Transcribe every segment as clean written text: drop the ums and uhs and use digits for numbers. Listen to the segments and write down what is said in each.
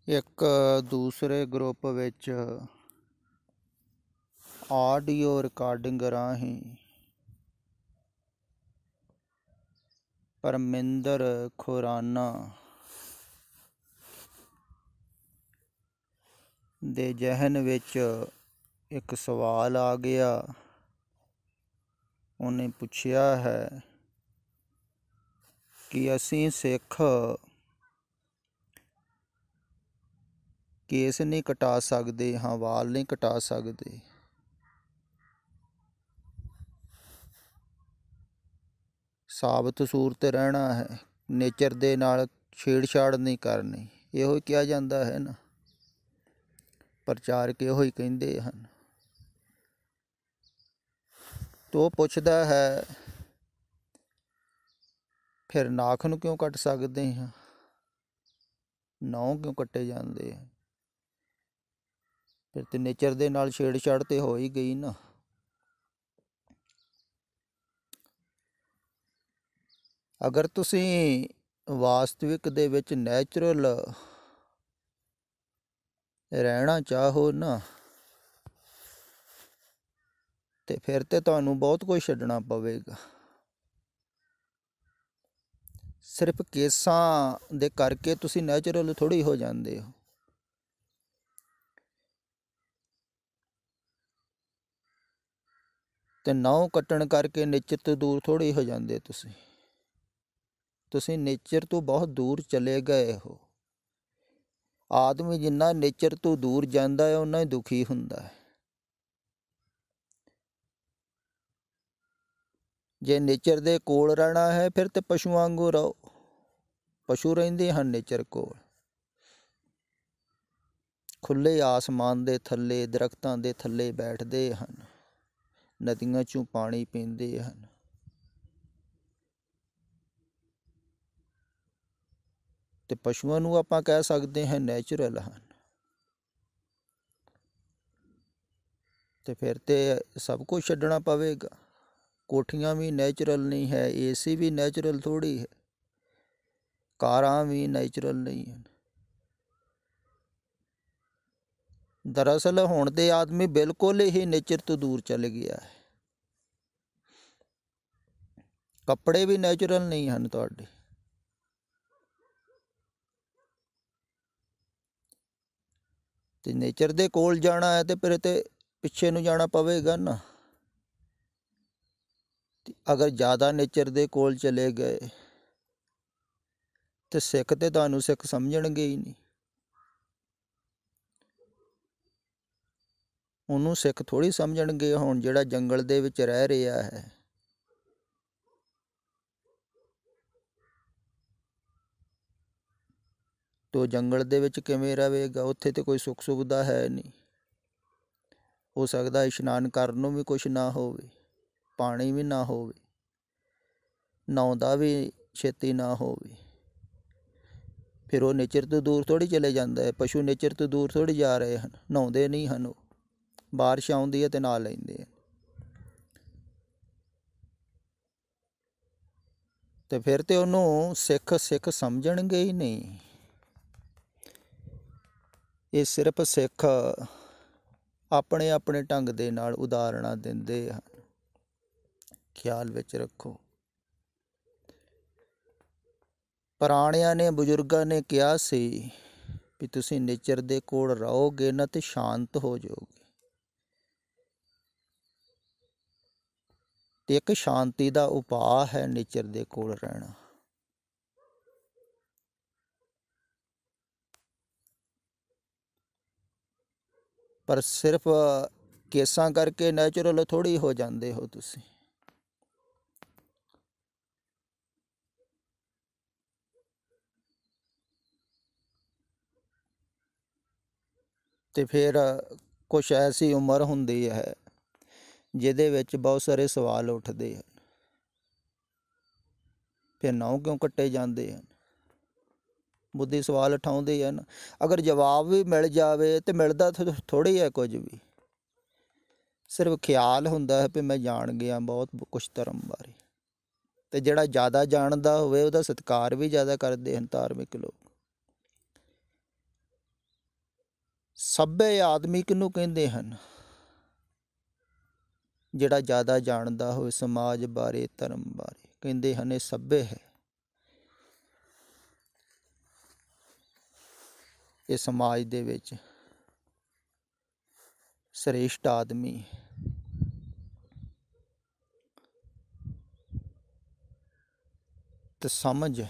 ਇੱਕ ਦੂਸਰੇ ਗਰੁੱਪ ਵਿੱਚ ਆਡੀਓ ਰਿਕਾਰਡਿੰਗ ਰਾਹੀਂ ਪਰਮਿੰਦਰ ਖੁਰਾਨਾ ਦੇ ਜ਼ਿਹਨ ਵਿੱਚ ਇੱਕ ਸਵਾਲ ਆ ਗਿਆ। ਉਹਨੇ ਪੁੱਛਿਆ ਹੈ ਕਿ ਅਸੀਂ ਸਿੱਖ ਕੇਸ ਨਹੀਂ ਕਟਾ ਸਕਦੇ, ਹਾਂ ਵਾਲ ਨਹੀਂ ਕਟਾ ਸਕਦੇ। ਸਾਬਤ ਸੂਰਤ ਰਹਿਣਾ ਹੈ, ਨੇਚਰ ਦੇ ਨਾਲ ਛੇੜਛਾੜ ਨਹੀਂ ਕਰਨੀ, ਇਹੋ ਹੀ ਕਿਹਾ ਜਾਂਦਾ ਹੈ ਨਾ। ਪ੍ਰਚਾਰਕ ਇਹੋ ਹੀ ਕਹਿੰਦੇ ਹਨ। ਤੋ ਪੁੱਛਦਾ ਹੈ ਫਿਰ ਨਾਖ ਨੂੰ ਕਿਉਂ ਕੱਟ ਸਕਦੇ ਹਾਂ, ਨਹੁੰ ਕਿਉਂ ਕੱਟੇ ਜਾਂਦੇ ਆ? ਫਿਰ ਤੇ ਨੇਚਰ ਦੇ ਨਾਲ ਛੇੜਛਾੜ ਤੇ ਹੋ ਹੀ ਗਈ ਨਾ। ਅਗਰ ਤੁਸੀਂ ਵਾਸਤਵਿਕ ਦੇ ਵਿੱਚ ਨੈਚੁਰਲ ਰਹਿਣਾ ਚਾਹੋ ਨਾ, ਤੇ ਫਿਰ ਤੇ ਤੁਹਾਨੂੰ ਬਹੁਤ ਕੁਝ ਛੱਡਣਾ ਪਵੇਗਾ। ਸਿਰਫ ਕੇਸਾਂ ਦੇ ਕਰਕੇ ਤੁਸੀਂ ਨੈਚੁਰਲ ਥੋੜ੍ਹੀ ਹੋ ਜਾਂਦੇ ਹੋ। ਤੇ ਨਹੁੰ ਕੱਟਣ ਕਰਕੇ ਨੇਚਰ ਤੋਂ ਦੂਰ ਥੋੜ੍ਹੀ ਹੋ ਜਾਂਦੇ ਤੁਸੀਂ ਨੇਚਰ ਤੋਂ ਬਹੁਤ ਦੂਰ ਚਲੇ ਗਏ ਹੋ। ਆਦਮੀ ਜਿੰਨਾ ਨੇਚਰ ਤੋਂ ਦੂਰ ਜਾਂਦਾ ਹੈ ਓਨਾ ਹੀ ਦੁਖੀ ਹੁੰਦਾ ਹੈ। ਜੇ ਨੇਚਰ ਦੇ ਕੋਲ ਰਹਿਣਾ ਹੈ ਫਿਰ ਤੇ ਪਸ਼ੂਆਂ ਵਾਂਗੂ ਰਹੋ। ਪਸ਼ੂ ਰਹਿੰਦੇ ਹਨ ਨੇਚਰ ਕੋਲ, ਖੁੱਲ੍ਹੇ ਆਸਮਾਨ ਦੇ ਥੱਲੇ, ਦਰਖਤਾਂ ਦੇ ਥੱਲੇ ਬੈਠਦੇ ਹਨ, ਨਦੀਆਂ 'ਚੋਂ ਪਾਣੀ ਪੀਂਦੇ ਹਨ। ਤੇ ਪਸ਼ੂਆਂ ਨੂੰ ਆਪਾਂ ਕਹਿ ਸਕਦੇ ਹਾਂ ਨੈਚੁਰਲ ਹਨ। ਤੇ ਫਿਰ ਤੇ ਸਭ ਕੁਝ ਛੱਡਣਾ ਪਵੇਗਾ। ਕੋਠੀਆਂ ਵੀ ਨੈਚੁਰਲ ਨਹੀਂ ਹੈ, ਏਸੀ ਵੀ ਨੈਚੁਰਲ ਥੋੜ੍ਹੀ ਹੈ, ਕਾਰਾਂ ਵੀ ਨੈਚੁਰਲ ਨਹੀਂ ਹਨ। ਦਰਅਸਲ ਹੁਣ ਦੇ ਆਦਮੀ ਬਿਲਕੁਲ ਹੀ ਨੇਚਰ ਤੋਂ ਦੂਰ ਚਲੇ ਗਿਆ ਹੈ। ਕੱਪੜੇ ਵੀ ਨੈਚੁਰਲ ਨਹੀਂ ਹਨ ਤੁਹਾਡੇ। ਤੇ ਨੇਚਰ ਦੇ ਕੋਲ ਜਾਣਾ ਹੈ ਤੇ ਫਿਰ ਤੇ ਪਿੱਛੇ ਨੂੰ ਜਾਣਾ ਪਵੇਗਾ ਨਾ। ਅਗਰ ਜ਼ਿਆਦਾ ਨੇਚਰ ਦੇ ਕੋਲ ਚਲੇ ਗਏ ਤੇ ਸਿੱਖ ਤੇ ਤੁਹਾਨੂੰ ਸਿੱਖ ਸਮਝਣਗੇ ਹੀ ਨਹੀਂ। ਉਹਨੂੰ ਸਿੱਖ ਥੋੜ੍ਹੀ ਸਮਝਣਗੇ। ਹੁਣ ਜਿਹੜਾ ਜੰਗਲ ਦੇ ਵਿੱਚ ਰਹਿ ਰਿਹਾ ਹੈ, ਤੋ ਜੰਗਲ ਦੇ ਵਿੱਚ ਕਿਵੇਂ ਰਵੇਗਾ? ਉੱਥੇ ਤੇ ਕੋਈ ਸੁੱਖ ਸੁਵਿਧਾ ਹੈ ਨਹੀਂ। ਹੋ ਸਕਦਾ ਇਸ਼ਨਾਨ ਕਰਨ ਨੂੰ ਵੀ ਕੁਛ ਨਾ ਹੋਵੇ, ਪਾਣੀ ਵੀ ਨਾ ਹੋਵੇ, ਨਹਾਉਂਦਾ ਵੀ ਛੇਤੀ ਨਾ ਹੋਵੇ। ਫਿਰ ਉਹ ਨੇਚਰ ਤੋਂ ਦੂਰ ਥੋੜ੍ਹੀ ਚਲੇ ਜਾਂਦਾ ਹੈ। ਪਸ਼ੂ ਨੇਚਰ ਤੋਂ ਦੂਰ ਥੋੜ੍ਹੀ ਜਾ ਰਹੇ ਹਨ, ਨਹਾਉਂਦੇ ਨਹੀਂ ਹਨ। ਉਹ ਬਾਰਿਸ਼ ਆਉਂਦੀ ਹੈ ਤੇ ਨਹਾ ਲੈਂਦੇ ਆ। ਤੇ ਫਿਰ ਤੇ ਉਹਨੂੰ ਸਿੱਖ ਸਮਝਣਗੇ ਹੀ ਨਹੀਂ। ਇਹ ਸਿਰਫ ਸਿੱਖ ਆਪਣੇ ਆਪਣੇ ਢੰਗ ਦੇ ਨਾਲ ਉਦਾਹਰਣਾਂ ਦਿੰਦੇ ਹਨ। ਖਿਆਲ ਵਿੱਚ ਰੱਖੋ। ਪੁਰਾਣਿਆਂ ਨੇ, ਬਜ਼ੁਰਗਾਂ ਨੇ ਕਿਹਾ ਸੀ ਵੀ ਤੁਸੀਂ ਨੇਚਰ ਦੇ ਕੋਲ ਰਹੋਗੇ ਨਾ ਤੇ ਸ਼ਾਂਤ ਹੋ ਜਾਓਗੇ। ਤੇ ਇੱਕ ਸ਼ਾਂਤੀ ਦਾ ਉਪਾਅ ਹੈ ਨੇਚਰ ਦੇ ਕੋਲ ਰਹਿਣਾ। ਪਰ ਸਿਰਫ ਕੇਸਾਂ ਕਰਕੇ ਨੈਚੁਰਲ ਥੋੜ੍ਹੀ ਹੋ ਜਾਂਦੇ ਹੋ ਤੁਸੀਂ। ਤੇ ਫਿਰ ਕੁਛ ਐਸੀ ਉਮਰ ਹੁੰਦੀ ਹੈ ਜਿਹਦੇ ਵਿੱਚ ਬਹੁਤ ਸਾਰੇ ਸਵਾਲ ਉੱਠਦੇ ਹਨ। ਫਿਰ ਨਹੁੰ ਕਿਉਂ ਕੱਟੇ ਜਾਂਦੇ ਹਨ? ਬੁੱਧੀ ਸਵਾਲ ਉਠਾਉਂਦੇ ਹਨ। ਅਗਰ ਜਵਾਬ ਵੀ ਮਿਲ ਜਾਵੇ ਤੇ ਮਿਲਦਾ ਥੋੜ੍ਹੀ ਹੈ ਕੁਝ ਵੀ। ਸਿਰਫ ਖਿਆਲ ਹੁੰਦਾ ਹੈ ਵੀ ਮੈਂ ਜਾਣ ਗਿਆ ਬਹੁਤ ਕੁਛ ਧਰਮ ਬਾਰੇ। ਤੇ ਜਿਹੜਾ ਜ਼ਿਆਦਾ ਜਾਣਦਾ ਹੋਵੇ ਉਹਦਾ ਸਤਿਕਾਰ ਵੀ ਜ਼ਿਆਦਾ ਕਰਦੇ ਹਨ ਧਾਰਮਿਕ ਲੋਕ। ਸੱਭੇ ਆਦਮੀ ਕਿਹਨੂੰ ਕਹਿੰਦੇ ਹਨ? ਜਿਹੜਾ ਜ਼ਿਆਦਾ ਜਾਣਦਾ ਹੋਵੇ ਸਮਾਜ ਬਾਰੇ, ਧਰਮ ਬਾਰੇ, ਕਹਿੰਦੇ ਹਨ ਇਹ ਸੱਭੇ ਹੈ। ਇਹ ਸਮਾਜ ਦੇ ਵਿੱਚ ਸ੍ਰੇਸ਼ਟ ਆਦਮੀ। ਤੇ ਸਮਝ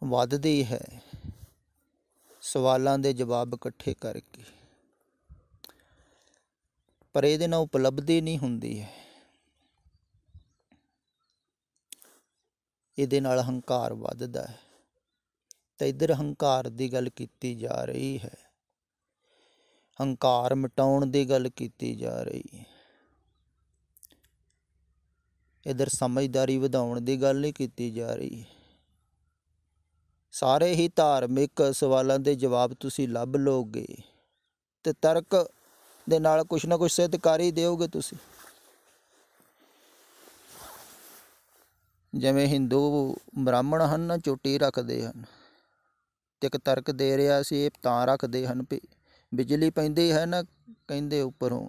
ਵੱਧਦੀ ਹੈ ਸਵਾਲਾਂ ਦੇ ਜਵਾਬ ਇਕੱਠੇ ਕਰਕੇ, ਪਰ ਇਹਦੇ ਨਾਲ ਉਪਲਬਧੀ ਨਹੀਂ ਹੁੰਦੀ ਹੈ। ਇਹਦੇ ਨਾਲ ਹੰਕਾਰ ਵੱਧਦਾ ਹੈ। ਤਾਂ ਇੱਧਰ ਹੰਕਾਰ ਦੀ ਗੱਲ ਕੀਤੀ ਜਾ ਰਹੀ ਹੈ, ਹੰਕਾਰ ਮਿਟਾਉਣ ਦੀ ਗੱਲ ਕੀਤੀ ਜਾ ਰਹੀ ਹੈ। ਇੱਧਰ ਸਮਝਦਾਰੀ ਵਧਾਉਣ ਦੀ ਗੱਲ ਨਹੀਂ ਕੀਤੀ ਜਾ ਰਹੀ। ਸਾਰੇ ਹੀ ਧਾਰਮਿਕ ਸਵਾਲਾਂ ਦੇ ਜਵਾਬ ਤੁਸੀਂ ਲੱਭ ਲਓਗੇ ਤੇ ਤਰਕ ਦੇ ਨਾਲ ਕੁਛ ਨਾ ਕੁਛ ਸਿੱਧ ਕਰ ਹੀ ਦਿਓਗੇ ਤੁਸੀਂ। ਜਿਵੇਂ ਹਿੰਦੂ ਬ੍ਰਾਹਮਣ ਹਨ ਨਾ, ਚੋਟੀ ਰੱਖਦੇ ਹਨ, ਤੇ ਇੱਕ ਤਰਕ ਦੇ ਰਿਹਾ ਸੀ, ਇਹ ਤਾਂ ਰੱਖਦੇ ਹਨ ਵੀ ਬਿਜਲੀ ਪੈਂਦੀ ਹੈ ਨਾ, ਕਹਿੰਦੇ ਉੱਪਰੋਂ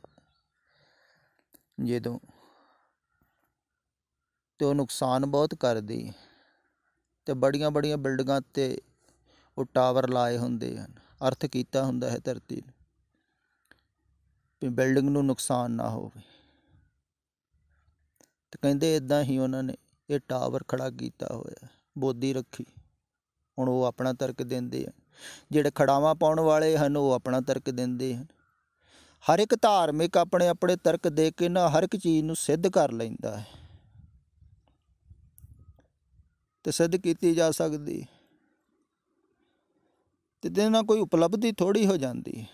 ਜਦੋਂ, ਤੇ ਉਹ ਨੁਕਸਾਨ ਬਹੁਤ ਕਰਦੀ। ਤੇ ਬੜੀਆਂ ਬੜੀਆਂ ਬਿਲਡਿੰਗਾਂ 'ਤੇ ਉਹ ਟਾਵਰ ਲਾਏ ਹੁੰਦੇ ਹਨ, ਅਰਥ ਕੀਤਾ ਹੁੰਦਾ ਹੈ ਧਰਤੀ ਨੂੰ ਵੀ ਬਿਲਡਿੰਗ ਨੂੰ ਨੁਕਸਾਨ ਨਾ ਹੋਵੇ। ਤੇ ਕਹਿੰਦੇ ਇੱਦਾਂ ਹੀ ਉਹਨਾਂ ਨੇ ਇਹ ਟਾਵਰ ਖੜਾ ਕੀਤਾ ਹੋਇਆ, ਬੋਦੀ ਰੱਖੀ। ਹੁਣ ਉਹ ਆਪਣਾ ਤਰਕ ਦਿੰਦੇ ਆ, ਜਿਹੜੇ ਖੜਾਵਾਂ ਪਾਉਣ ਵਾਲੇ ਹਨ ਉਹ ਆਪਣਾ ਤਰਕ ਦਿੰਦੇ ਹਨ। ਹਰ ਇੱਕ ਧਾਰਮਿਕ ਆਪਣੇ ਆਪਣੇ ਤਰਕ ਦੇ ਕੇ ਨਾ ਹਰ ਇੱਕ ਚੀਜ਼ ਨੂੰ ਸਿੱਧ ਕਰ ਲੈਂਦਾ ਹੈ, ਤੇ ਸਿੱਧ ਕੀਤੀ ਜਾ ਸਕਦੀ। ਤੇ ਇਹਦੇ ਨਾਲ ਕੋਈ ਉਪਲਬਧੀ ਥੋੜ੍ਹੀ ਹੋ ਜਾਂਦੀ ਹੈ।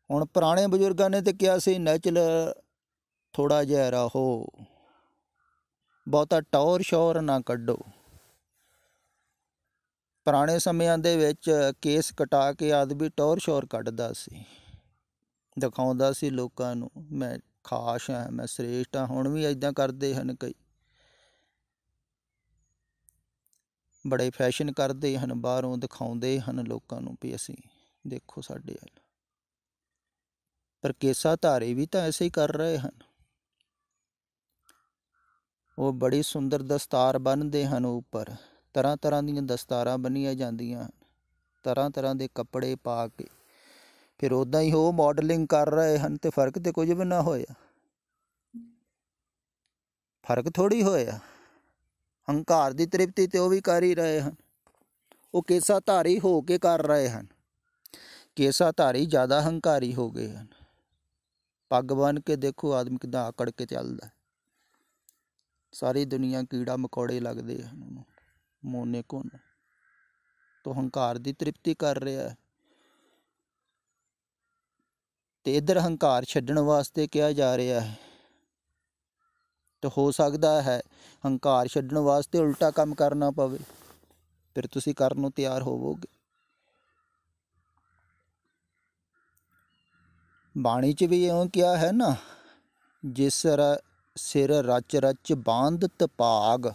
ਹੁਣ ਪੁਰਾਣੇ ਬਜ਼ੁਰਗਾਂ ਨੇ ਤਾਂ ਕਿਹਾ ਸੀ ਨੈਚੁਰਲ ਥੋੜ੍ਹਾ ਜਿਹਾ ਰਹੋ, ਬਹੁਤਾ ਟੌਰ ਸ਼ੌਰ ਨਾ ਕੱਢੋ। ਪੁਰਾਣੇ ਸਮਿਆਂ ਦੇ ਵਿੱਚ ਕੇਸ ਕਟਾ ਕੇ ਆਦਮੀ ਟੌਰ ਸ਼ੌਰ ਕੱਢਦਾ ਸੀ, ਦਿਖਾਉਂਦਾ ਸੀ ਲੋਕਾਂ ਨੂੰ ਮੈਂ ਖਾਸ ਹਾਂ, ਮੈਂ ਸ੍ਰੇਸ਼ਟ ਹਾਂ। ਹੁਣ ਵੀ ਇੱਦਾਂ ਕਰਦੇ ਹਨ ਕਈ, ਬੜੇ ਫੈਸ਼ਨ ਕਰਦੇ ਹਨ, ਬਾਹਰੋਂ ਦਿਖਾਉਂਦੇ ਹਨ ਲੋਕਾਂ ਨੂੰ ਵੀ ਅਸੀਂ ਦੇਖੋ ਸਾਡੇ ਵੱਲ। ਪਰ ਕੇਸਾਧਾਰੀ ਵੀ ਤਾਂ ਐਸੇ ਹੀ ਕਰ ਰਹੇ ਹਨ। ਉਹ ਬੜੀ ਸੁੰਦਰ ਦਸਤਾਰ ਬੰਨ੍ਹਦੇ ਹਨ, ਉੱਪਰ ਤਰ੍ਹਾਂ ਤਰ੍ਹਾਂ ਦੀਆਂ ਦਸਤਾਰਾਂ ਬੰਨ੍ਹੀਆਂ ਜਾਂਦੀਆਂ ਹਨ, ਤਰ੍ਹਾਂ ਤਰ੍ਹਾਂ ਦੇ ਕੱਪੜੇ ਪਾ ਕੇ ਫਿਰ ਉੱਦਾਂ ਹੀ ਉਹ ਮਾਡਲਿੰਗ ਕਰ ਰਹੇ ਹਨ। ਅਤੇ ਫਰਕ ਤਾਂ ਕੁਝ ਵੀ ਨਾ ਹੋਇਆ, ਫਰਕ ਥੋੜ੍ਹੀ ਹੋਇਆ। ਹੰਕਾਰ ਦੀ ਤ੍ਰਿਪਤੀ ਤੇ ਉਹ ਵੀ ਕਰ ਹੀ ਰਹੇ ਹਨ, ਉਹ ਕੇਸਾਧਾਰੀ ਹੋ ਕੇ ਕਰ ਰਹੇ ਹਨ। ਕੇਸਾਧਾਰੀ ਜ਼ਿਆਦਾ ਹੰਕਾਰੀ ਹੋ ਗਏ ਹਨ। ਪੱਗ ਬੰਨ੍ਹ ਕੇ ਦੇਖੋ ਆਦਮੀ ਕਿੱਦਾਂ ਆਕੜ ਕੇ ਚੱਲਦਾ, ਸਾਰੀ ਦੁਨੀਆ ਕੀੜਾ ਮਕੌੜੇ ਲੱਗਦੇ ਹਨ ਉਹਨੂੰ, ਮੋਨੇ ਕੋਨ ਤੋਂ ਹੰਕਾਰ ਦੀ ਤ੍ਰਿਪਤੀ ਕਰ ਰਿਹਾ। ਤੇ ਇੱਧਰ ਹੰਕਾਰ ਛੱਡਣ ਵਾਸਤੇ ਕਿਹਾ ਜਾ ਰਿਹਾ ਹੈ। ਤੇ ਹੋ ਸਕਦਾ ਹੈ ਹੰਕਾਰ ਛੱਡਣ ਵਾਸਤੇ ਉਲਟਾ ਕੰਮ ਕਰਨਾ ਪਵੇ, ਫਿਰ ਤੁਸੀਂ ਕਰਨ ਨੂੰ ਤਿਆਰ ਹੋਵੋਗੇ। ਬਾਣੀ 'ਚ ਵੀ ਇਉਂ ਕਿਹਾ ਹੈ ਨਾ, ਜਿਸ ਸਿਰ ਰਚ ਰਚ ਬਾਂਧਤ ਭਾਗ,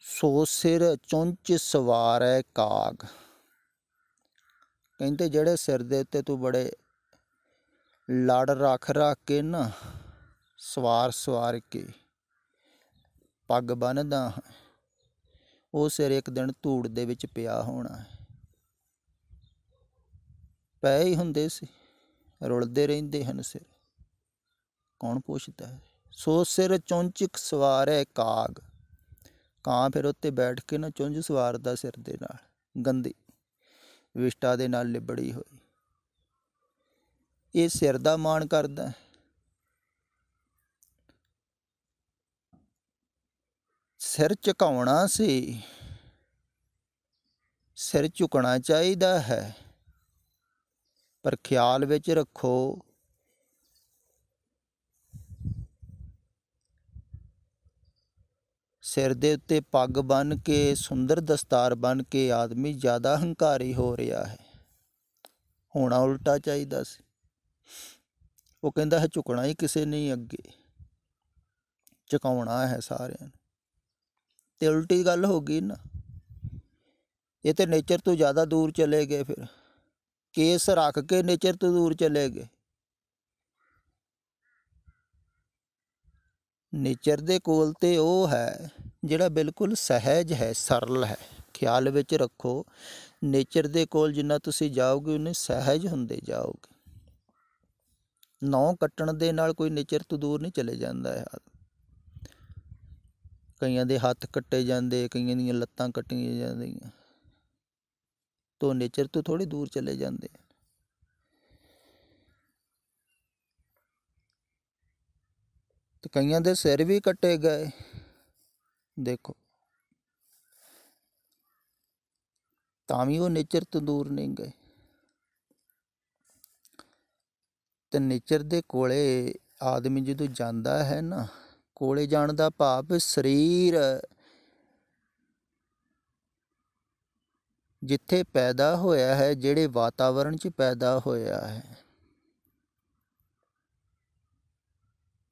ਸੋ ਸਿਰ ਚੁੰਚ ਸਵਾਰੈ ਕਾਗ। ਕਹਿੰਦੇ ਜਿਹੜੇ ਸਿਰ ਦੇ ਉੱਤੇ ਤੂੰ ਬੜੇ ਲੜ ਰੱਖ ਕੇ ਨਾ ਸਵਾਰ ਕੇ ਪੱਗ ਬੰਨ੍ਹਦਾ, ਉਹ ਸਿਰ ਇੱਕ ਦਿਨ ਧੂੜ ਦੇ ਵਿੱਚ ਪਿਆ ਹੋਣਾ ਹੈ। ਪਏ ਹੀ ਹੁੰਦੇ ਸੀ, ਰੁਲਦੇ ਰਹਿੰਦੇ ਹਨ ਸਿਰ, ਕੌਣ ਪੁੱਛਦਾ ਹੈ। ਸੋ ਸਿਰ ਚੁੰਚ ਸਵਾਰੈ ਕਾਗ, ਕਾਂ ਫਿਰ ਉੱਤੇ ਬੈਠ ਕੇ ਨਾ ਚੁੰਝ ਸਵਾਰਦਾ ਸਿਰ ਦੇ ਨਾਲ, ਗੰਦੀ ਵਿਸ਼ਟਾ ਦੇ ਨਾਲ ਲਿਬੜੀ ਹੋਈ। ਇਹ ਸਿਰ ਦਾ ਮਾਣ ਕਰਦਾ। ਸਿਰ ਝੁਕਾਉਣਾ ਸੀ, ਸਿਰ ਝੁਕਣਾ ਚਾਹੀਦਾ ਹੈ, ਪਰ ਖਿਆਲ ਵਿੱਚ ਰੱਖੋ ਸਿਰ ਦੇ ਉੱਤੇ ਪੱਗ ਬੰਨ੍ਹ ਕੇ, ਸੁੰਦਰ ਦਸਤਾਰ ਬੰਨ੍ਹ ਕੇ ਆਦਮੀ ਜ਼ਿਆਦਾ ਹੰਕਾਰੀ ਹੋ ਰਿਹਾ ਹੈ। ਹੋਣਾ ਉਲਟਾ ਚਾਹੀਦਾ ਸੀ। ਉਹ ਕਹਿੰਦਾ ਹੈ ਝੁਕਣਾ ਹੀ ਕਿਸੇ ਨਹੀਂ ਅੱਗੇ, ਝੁਕਾਉਣਾ ਹੈ ਸਾਰਿਆਂ ਨੂੰ। ਤੇ ਉਲਟੀ ਗੱਲ ਹੋ ਗਈ ਨਾ। ਇਹ ਤੇ ਨੇਚਰ ਤੋਂ ਜ਼ਿਆਦਾ ਦੂਰ ਚਲੇ ਗਏ। ਫਿਰ ਕੇਸ ਰੱਖ ਕੇ ਨੇਚਰ ਤੋਂ ਦੂਰ ਚਲੇ ਗਏ। ਨੇਚਰ ਦੇ ਕੋਲ ਤੇ ਉਹ ਹੈ ਜਿਹੜਾ ਬਿਲਕੁਲ ਸਹਿਜ ਹੈ, ਸਰਲ ਹੈ। ਖਿਆਲ ਵਿੱਚ ਰੱਖੋ, ਨੇਚਰ ਦੇ ਕੋਲ ਜਿੰਨਾ ਤੁਸੀਂ ਜਾਓਗੇ ਉਹਨੇ ਸਹਿਜ ਹੁੰਦੇ ਜਾਓਗੇ। ਨਹੁੰ ਕੱਟਣ ਦੇ ਨਾਲ ਕੋਈ ਨੇਚਰ ਤੋਂ ਦੂਰ ਨਹੀਂ ਚਲੇ ਜਾਂਦਾ ਹੈ। ਕਈਆਂ ਦੇ ਹੱਥ ਕੱਟੇ ਜਾਂਦੇ, ਕਈਆਂ ਦੀਆਂ ਲੱਤਾਂ ਕੱਟੀਆਂ ਜਾਂਦੀਆਂ, ਤਾਂ ਨੇਚਰ ਤੋਂ ਥੋੜ੍ਹੀ ਦੂਰ ਚਲੇ ਜਾਂਦੇ। ਤੇ ਕਈਆਂ ਦੇ ਸਿਰ ਵੀ ਕੱਟੇ ਗਏ, ਦੇਖੋ, ਤਾਂ ਵੀ ਉਹ ਨੇਚਰ ਤੋਂ ਦੂਰ ਨਹੀਂ ਗਏ। ਤੇ ਨੇਚਰ ਦੇ ਕੋਲੇ ਆਦਮੀ ਜਦੋਂ ਜਾਂਦਾ ਹੈ ਨਾ, ਕੋਲੇ ਜਾਣ ਦਾ ਭਾਵ ਸਰੀਰ ਜਿੱਥੇ ਪੈਦਾ ਹੋਇਆ ਹੈ, ਜਿਹੜੇ ਵਾਤਾਵਰਣ 'ਚ ਪੈਦਾ ਹੋਇਆ ਹੈ,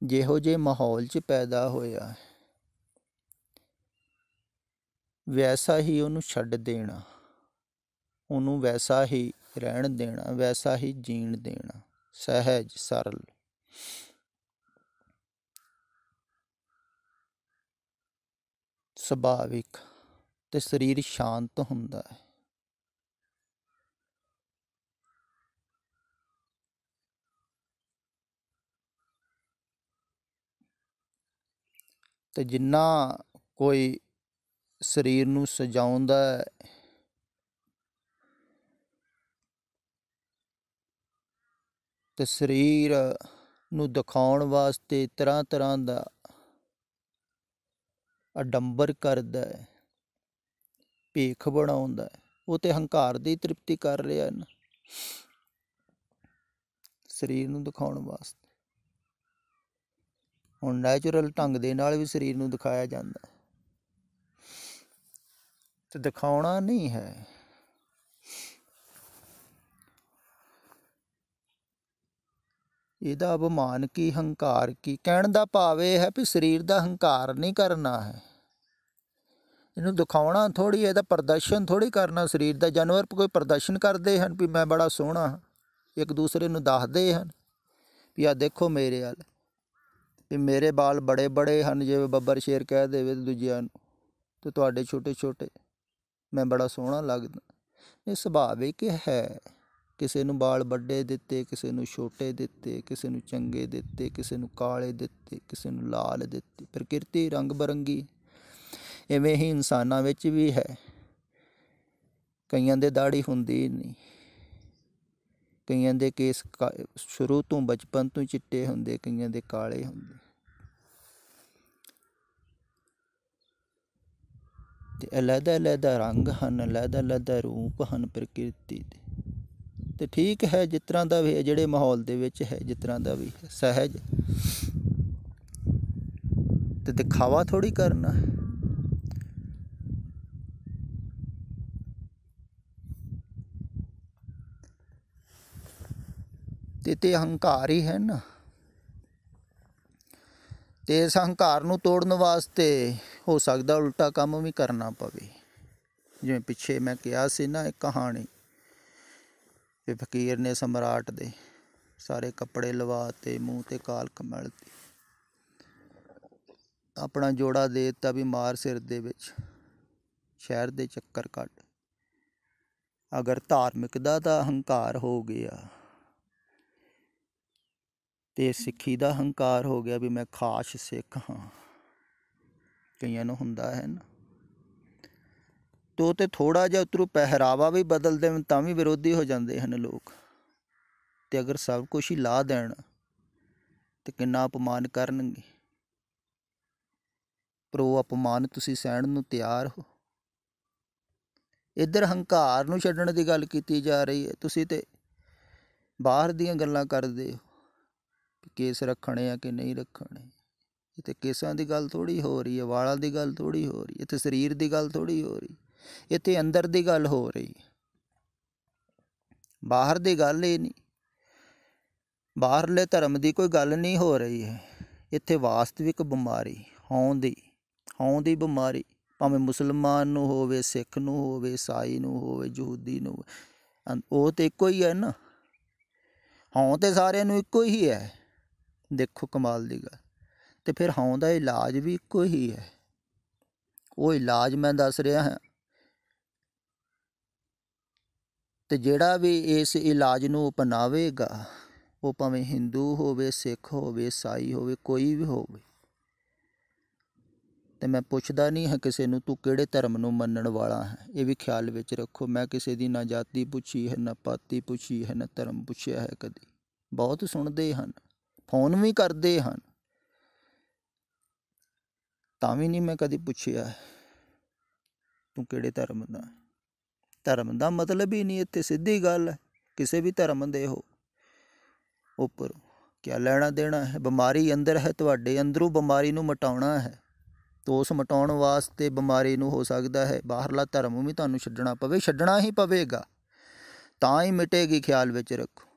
ਜਿਹੋ ਜਿਹੇ ਮਾਹੌਲ 'ਚ ਪੈਦਾ ਹੋਇਆ ਹੈ, ਵੈਸਾ ਹੀ ਉਹਨੂੰ ਛੱਡ ਦੇਣਾ, ਉਹਨੂੰ ਵੈਸਾ ਹੀ ਰਹਿਣ ਦੇਣਾ, ਵੈਸਾ ਹੀ ਜੀਣ ਦੇਣਾ। ਸਹਿਜ, ਸਰਲ, ਸੁਭਾਵਿਕ, ਤੇ ਸਰੀਰ ਸ਼ਾਂਤ ਹੁੰਦਾ ਹੈ। ਤੇ ਜਿੰਨਾ ਕੋਈ ਸਰੀਰ ਨੂੰ ਸਜਾਉਂਦਾ ਹੈ, ਤੇ ਸਰੀਰ ਨੂੰ ਦਿਖਾਉਣ ਵਾਸਤੇ ਤਰ੍ਹਾਂ ਤਰ੍ਹਾਂ ਦਾ ਅਡੰਬਰ ਕਰਦਾ ਹੈ, ਭੇਖ ਬਣਾਉਂਦਾ ਹੈ, ਉਹ ਤੇ ਹੰਕਾਰ ਦੀ ਤ੍ਰਿਪਤੀ ਕਰ ਰਿਹਾ ਨਾ, ਸਰੀਰ ਨੂੰ ਦਿਖਾਉਣ ਵਾਸਤੇ। ਹੁਣ ਨੈਚੁਰਲ ਢੰਗ ਦੇ ਨਾਲ ਵੀ ਸਰੀਰ ਨੂੰ ਦਿਖਾਇਆ ਜਾਂਦਾ, ਤੇ ਦਿਖਾਉਣਾ ਨਹੀਂ ਹੈ। ਇਹਦਾ ਅਭਿਮਾਨ ਕੀ, ਹੰਕਾਰ ਕੀ? ਕਹਿਣ ਦਾ ਭਾਵ ਇਹ ਹੈ ਵੀ ਸਰੀਰ ਦਾ ਹੰਕਾਰ ਨਹੀਂ ਕਰਨਾ ਹੈ, ਇਹਨੂੰ ਦਿਖਾਉਣਾ ਥੋੜ੍ਹੀ, ਇਹਦਾ ਪ੍ਰਦਰਸ਼ਨ ਥੋੜ੍ਹੀ ਕਰਨਾ ਸਰੀਰ ਦਾ। ਜਾਨਵਰ ਕੋਈ ਪ੍ਰਦਰਸ਼ਨ ਕਰਦੇ ਹਨ ਵੀ ਮੈਂ ਬੜਾ ਸੋਹਣਾ ਹਾਂ, ਇੱਕ ਦੂਸਰੇ ਨੂੰ ਦੱਸਦੇ ਹਨ ਵੀ ਆਹ ਦੇਖੋ ਮੇਰੇ ਵੱਲ, ਵੀ ਮੇਰੇ ਬਾਲ ਬੜੇ ਬੜੇ ਹਨ, ਜਿਵੇਂ ਬੱਬਰ ਸ਼ੇਰ ਕਹਿ ਦੇਵੇ ਦੂਜਿਆਂ ਨੂੰ, ਅਤੇ ਤੁਹਾਡੇ ਛੋਟੇ ਛੋਟੇ, ਮੈਂ ਬੜਾ ਸੋਹਣਾ ਲੱਗਦਾ। ਇਹ ਸੁਭਾਵਿਕ ਹੈ। ਕਿਸੇ ਨੂੰ ਬਾਲ ਵੱਡੇ ਦਿੱਤੇ, ਕਿਸੇ ਨੂੰ ਛੋਟੇ ਦਿੱਤੇ, ਕਿਸੇ ਨੂੰ ਚੰਗੇ ਦਿੱਤੇ, ਕਿਸੇ ਨੂੰ ਕਾਲੇ ਦਿੱਤੇ, ਕਿਸੇ ਨੂੰ ਲਾਲ ਦਿੱਤੇ। ਪ੍ਰਕਿਰਤੀ ਰੰਗ ਬਰੰਗੀ। ਇਵੇਂ ਹੀ ਇਨਸਾਨਾਂ ਵਿੱਚ ਵੀ ਹੈ। ਕਈਆਂ ਦੇ ਦਾੜੀ ਹੁੰਦੀ ਨਹੀਂ, ਕਈਆਂ ਦੇ ਕੇਸ ਸ਼ੁਰੂ ਤੋਂ ਬਚਪਨ ਤੋਂ ਚਿੱਟੇ ਹੁੰਦੇ, ਕਈਆਂ ਦੇ ਕਾਲੇ ਹੁੰਦੇ। ਤੇ ਅਲੱਗ ਅਲੱਗ ਰੰਗ ਹਨ, ਅਲੱਗ ਅਲੱਗ ਰੂਪ ਹਨ ਪ੍ਰਕਿਰਤੀ ਦੇ। ਤੇ ਠੀਕ ਹੈ, ਜਿਸ ਤਰ੍ਹਾਂ ਦਾ ਵੀ ਹੈ, ਜਿਹੜੇ ਮਾਹੌਲ ਦੇ ਵਿੱਚ ਹੈ, ਜਿਸ ਤਰ੍ਹਾਂ ਦਾ ਵੀ ਹੈ, ਸਹਿਜ। ਤੇ ਦਿਖਾਵਾ ਥੋੜ੍ਹੀ ਕਰਨਾ। ਤੇ ਹੰਕਾਰ ਹੀ ਹੈ ਨਾ। ਤੇ ਇਸ ਹੰਕਾਰ ਨੂੰ ਤੋੜਨ ਵਾਸਤੇ ਹੋ ਸਕਦਾ ਉਲਟਾ ਕੰਮ ਵੀ ਕਰਨਾ ਪਵੇ। ਜਿਵੇਂ ਪਿੱਛੇ ਮੈਂ ਕਿਹਾ ਸੀ ਨਾ, ਇੱਕ ਕਹਾਣੀ ਵੀ ਫਕੀਰ ਨੇ ਸਮਰਾਟ ਦੇ ਸਾਰੇ ਕੱਪੜੇ ਲਵਾ ਤੇ, ਮੂੰਹ ਤੇ ਕਾਲਖ ਮਲ ਤੀ, ਆਪਣਾ ਜੋੜਾ ਦੇ ਦਿੱਤਾ ਵੀ ਮਾਰ ਸਿਰ ਦੇ ਵਿੱਚ, ਸ਼ਹਿਰ ਦੇ ਚੱਕਰ ਕੱਢ। ਅਗਰ ਧਾਰਮਿਕਤਾ ਦਾ ਹੰਕਾਰ ਹੋ ਗਿਆ ਤੇ ਸਿੱਖੀ ਦਾ ਹੰਕਾਰ ਹੋ ਗਿਆ ਵੀ ਮੈਂ ਖਾਸ ਸਿੱਖ ਹਾਂ, ਕਈਆਂ ਨੂੰ ਹੁੰਦਾ ਹੈ ਨਾ, ਤੋ ਤੇ ਥੋੜ੍ਹਾ ਜਿਹਾ ਉੱਧਰੋਂ ਪਹਿਰਾਵਾ ਵੀ ਬਦਲ ਦੇਣ ਤਾਂ ਵੀ ਵਿਰੋਧੀ ਹੋ ਜਾਂਦੇ ਹਨ ਲੋਕ। ਤੇ ਅਗਰ ਸਭ ਕੁਛ ਹੀ ਲਾ ਦੇਣ ਤੇ ਕਿੰਨਾ ਅਪਮਾਨ ਕਰਨਗੇ। ਪਰ ਉਹ ਅਪਮਾਨ ਤੁਸੀਂ ਸਹਿਣ ਨੂੰ ਤਿਆਰ ਹੋ? ਇੱਧਰ ਹੰਕਾਰ ਨੂੰ ਛੱਡਣ ਦੀ ਗੱਲ ਕੀਤੀ ਜਾ ਰਹੀ ਹੈ, ਤੁਸੀਂ ਤੇ ਬਾਹਰ ਦੀਆਂ ਗੱਲਾਂ ਕਰਦੇ ਹੋ, ਕੇਸ ਰੱਖਣੇ ਆ ਕਿ ਨਹੀਂ ਰੱਖਣੇ। ਇੱਥੇ ਕੇਸਾਂ ਦੀ ਗੱਲ ਥੋੜ੍ਹੀ ਹੋ ਰਹੀ ਹੈ, ਵਾਲਾਂ ਦੀ ਗੱਲ ਥੋੜ੍ਹੀ ਹੋ ਰਹੀ, ਇੱਥੇ ਸਰੀਰ ਦੀ ਗੱਲ ਥੋੜ੍ਹੀ ਹੋ ਰਹੀ, ਇੱਥੇ ਅੰਦਰ ਦੀ ਗੱਲ ਹੋ ਰਹੀ, ਬਾਹਰ ਦੀ ਗੱਲ ਹੀ ਨਹੀਂ। ਬਾਹਰਲੇ ਧਰਮ ਦੀ ਕੋਈ ਗੱਲ ਨਹੀਂ ਹੋ ਰਹੀ ਹੈ। ਇੱਥੇ ਵਾਸਤਵਿਕ ਬਿਮਾਰੀ, ਹੋਂ ਦੀ ਬਿਮਾਰੀ, ਭਾਵੇਂ ਮੁਸਲਮਾਨ ਨੂੰ ਹੋਵੇ, ਸਿੱਖ ਨੂੰ ਹੋਵੇ, ਈਸਾਈ ਨੂੰ ਹੋਵੇ, ਯਹੂਦੀ ਨੂੰ ਹੋਵੇ, ਉਹ ਤਾਂ ਇੱਕੋ ਹੀ ਹੈ ਨਾ। ਹੋਂ ਤਾਂ ਸਾਰਿਆਂ ਨੂੰ ਇੱਕੋ ਹੀ ਹੈ। ਦੇਖੋ ਕਮਾਲ ਦੀ ਗੱਲ। ਅਤੇ ਫਿਰ ਹੋਂ ਦਾ ਇਲਾਜ ਵੀ ਇੱਕੋ ਹੀ ਹੈ। ਉਹ ਇਲਾਜ ਮੈਂ ਦੱਸ ਰਿਹਾ ਹਾਂ। ਅਤੇ ਜਿਹੜਾ ਵੀ ਇਸ ਇਲਾਜ ਨੂੰ ਅਪਣਾਵੇਗਾ, ਉਹ ਭਾਵੇਂ ਹਿੰਦੂ ਹੋਵੇ, ਸਿੱਖ ਹੋਵੇ, ਈਸਾਈ ਹੋਵੇ, ਕੋਈ ਵੀ ਹੋਵੇ। ਅਤੇ ਮੈਂ ਪੁੱਛਦਾ ਨਹੀਂ ਹਾਂ ਕਿਸੇ ਨੂੰ ਤੂੰ ਕਿਹੜੇ ਧਰਮ ਨੂੰ ਮੰਨਣ ਵਾਲਾ ਹੈ। ਇਹ ਵੀ ਖਿਆਲ ਵਿੱਚ ਰੱਖੋ। ਮੈਂ ਕਿਸੇ ਦੀ ਨਾ ਜਾਤੀ ਪੁੱਛੀ ਹੈ, ਨਾ ਪਾਤੀ ਪੁੱਛੀ ਹੈ, ਨਾ ਧਰਮ ਪੁੱਛਿਆ ਹੈ ਕਦੀ। ਬਹੁਤ ਸੁਣਦੇ ਹਨ, ਫੋਨ ਵੀ ਕਰਦੇ ਹਨ, ਤਾਂ ਵੀ ਨਹੀਂ ਮੈਂ ਕਦੀ ਪੁੱਛਿਆ ਤੂੰ ਕਿਹੜੇ ਧਰਮ ਦਾ। ਧਰਮ ਦਾ ਮਤਲਬ ਹੀ ਨਹੀਂ ਇੱਥੇ, ਸਿੱਧੀ ਗੱਲ ਹੈ। ਕਿਸੇ ਵੀ ਧਰਮ ਦੇ ਹੋ, ਉੱਪਰ ਕਿਆ ਲੈਣਾ ਦੇਣਾ ਹੈ। ਬਿਮਾਰੀ ਅੰਦਰ ਹੈ, ਤੁਹਾਡੇ ਅੰਦਰੋਂ ਬਿਮਾਰੀ ਨੂੰ ਮਿਟਾਉਣਾ ਹੈ। ਤਾਂ ਉਸ ਮਿਟਾਉਣ ਵਾਸਤੇ ਬਿਮਾਰੀ ਨੂੰ ਹੋ ਸਕਦਾ ਹੈ ਬਾਹਰਲਾ ਧਰਮ ਵੀ ਤੁਹਾਨੂੰ ਛੱਡਣਾ ਪਵੇ। ਛੱਡਣਾ ਹੀ ਪਵੇਗਾ, ਤਾਂ ਹੀ ਮਿਟੇਗੀ। ਖਿਆਲ ਵਿੱਚ ਰੱਖੋ,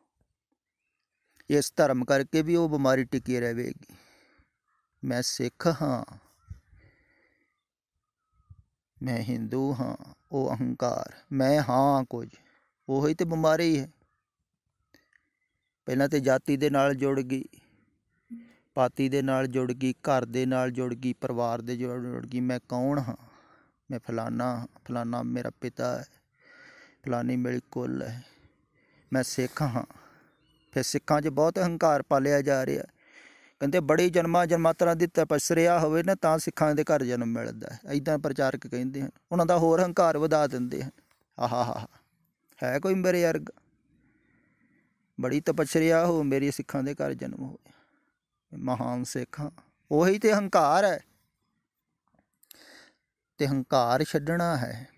ਇਸ ਧਰਮ ਕਰਕੇ ਵੀ ਉਹ ਬਿਮਾਰੀ ਟਿਕੀ ਰਹੇਗੀ। ਮੈਂ ਸਿੱਖ ਹਾਂ, ਮੈਂ ਹਿੰਦੂ ਹਾਂ, ਉਹ ਅਹੰਕਾਰ। ਮੈਂ ਹਾਂ ਕੁਝ, ਉਹੀ ਤਾਂ ਬਿਮਾਰੀ ਹੈ। ਪਹਿਲਾਂ ਤਾਂ ਜਾਤੀ ਦੇ ਨਾਲ ਜੁੜ ਗਈ, ਪਾਤੀ ਦੇ ਨਾਲ ਜੁੜ ਗਈ, ਘਰ ਦੇ ਨਾਲ ਜੁੜ ਗਈ, ਪਰਿਵਾਰ ਦੇ ਜੁੜ ਗਈ। ਮੈਂ ਕੌਣ ਹਾਂ? ਮੈਂ ਫਲਾਨਾ ਹਾਂ, ਫਲਾਨਾ ਮੇਰਾ ਪਿਤਾ ਹੈ, ਫਲਾਨੀ ਮੇਰੀ ਕੁੱਲ ਹੈ, ਮੈਂ ਸਿੱਖ ਹਾਂ। ਫਿਰ ਸਿੱਖਾਂ 'ਚ ਬਹੁਤ ਅਹੰਕਾਰ ਪਾਲਿਆ ਜਾ ਰਿਹਾ। ਕਹਿੰਦੇ ਬੜੀ ਜਨਮਾਂ ਜਨਮਾਂਤਰਾਂ ਦੀ ਤਪੱਸਿਆ ਹੋਵੇ ਨਾ, ਤਾਂ ਸਿੱਖਾਂ ਦੇ ਘਰ ਜਨਮ ਮਿਲਦਾ ਹੈ। ਇੱਦਾਂ ਪ੍ਰਚਾਰਕ ਕਹਿੰਦੇ ਹਨ। ਉਹਨਾਂ ਦਾ ਹੋਰ ਹੰਕਾਰ ਵਧਾ ਦਿੰਦੇ ਹਨ। ਆਹਾ ਹੈ ਕੋਈ ਮੇਰੇ ਵਰਗਾ? ਬੜੀ ਤਪੱਸਿਆ ਹੋ, ਮੇਰੀ ਸਿੱਖਾਂ ਦੇ ਘਰ ਜਨਮ ਹੋਇਆ, ਮਹਾਨ ਸਿੱਖ ਹਾਂ। ਉਹੀ ਤਾਂ ਹੰਕਾਰ ਹੈ। ਅਤੇ ਹੰਕਾਰ ਛੱਡਣਾ ਹੈ।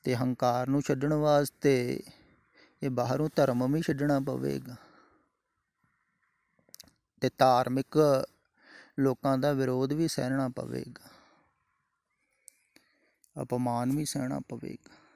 ਅਤੇ ਹੰਕਾਰ ਨੂੰ ਛੱਡਣ ਵਾਸਤੇ ਇਹ ਬਾਹਰੋਂ ਧਰਮ ਵੀ ਛੱਡਣਾ ਪਵੇਗਾ। ਅਤੇ ਧਾਰਮਿਕ ਲੋਕਾਂ ਦਾ ਵਿਰੋਧ ਵੀ ਸਹਿਣਾ ਪਵੇਗਾ, ਅਪਮਾਨ ਵੀ ਸਹਿਣਾ ਪਵੇਗਾ।